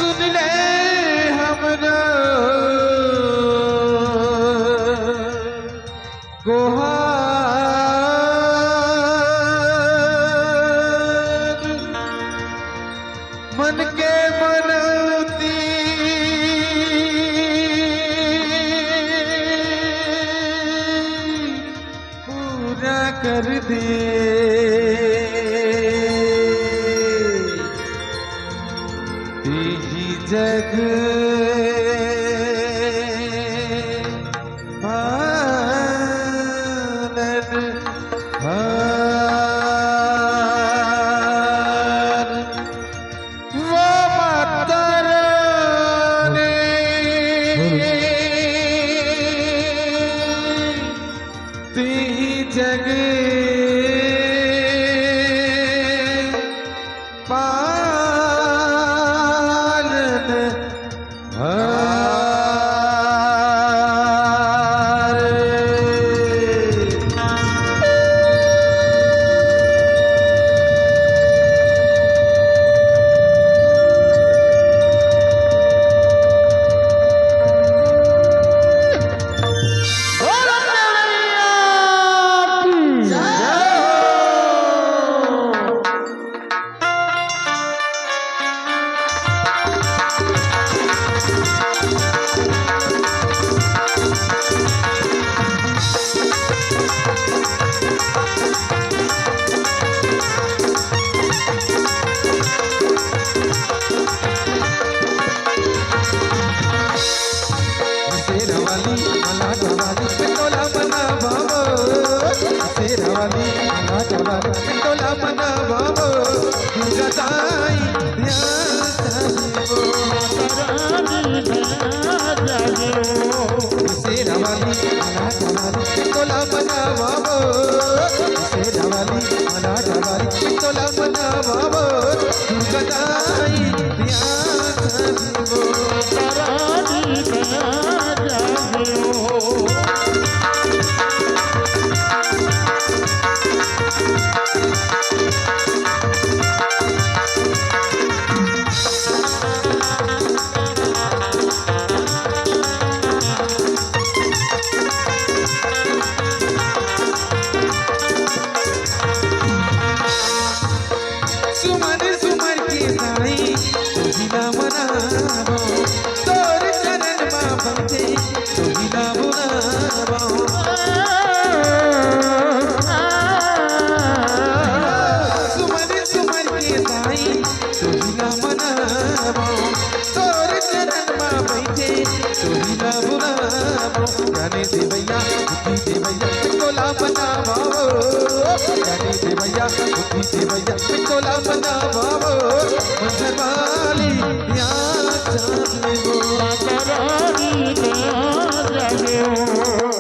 सुन ले हमरा गोहार मन के मनती पूरा कर दे तेही जग जग पालन टोला मना बाबो गदाई शेरावाली टोला मना बाबो शेरावाली टोला मना बाबो गदाई जाने दे भैया बुद्धि दे भैया टोला बना बाबो जाने दे भैया बुद्धि दे भैया टोला बना बाबो मंजर वाली यहाँ जाने वो करारी जाने वो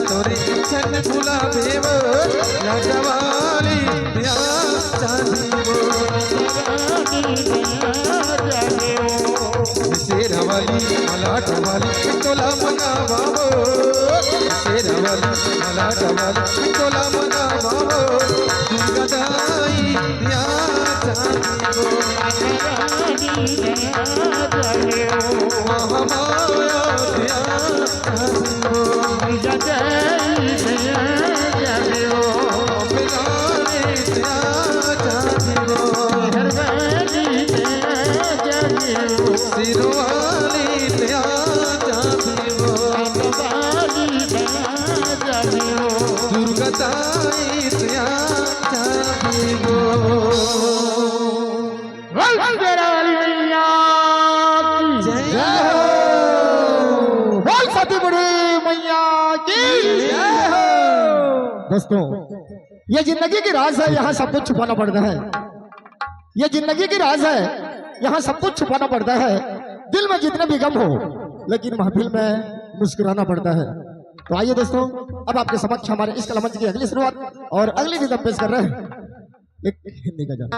तोरे छन फुला देव राजवाली शेरावाली मलाटवाली टोला मना बाबो शेरावाली मलाटवाली टोला मना बाबो गदाई दुर्गदाई दोस्तों ये जिंदगी की राज है, यहाँ सब कुछ छुपाना पड़ता है। ये जिंदगी की राज है, यहाँ सब कुछ छुपाना पड़ता है। दिल में जितने भी गम हो, लेकिन महफिल में मुस्कुराना पड़ता है। तो आइए दोस्तों, अब आपके समक्ष हमारे इस कलामंच की अगली शुरुआत और अगली रिदम पेश कर रहे हैं एक हिंदी गजल।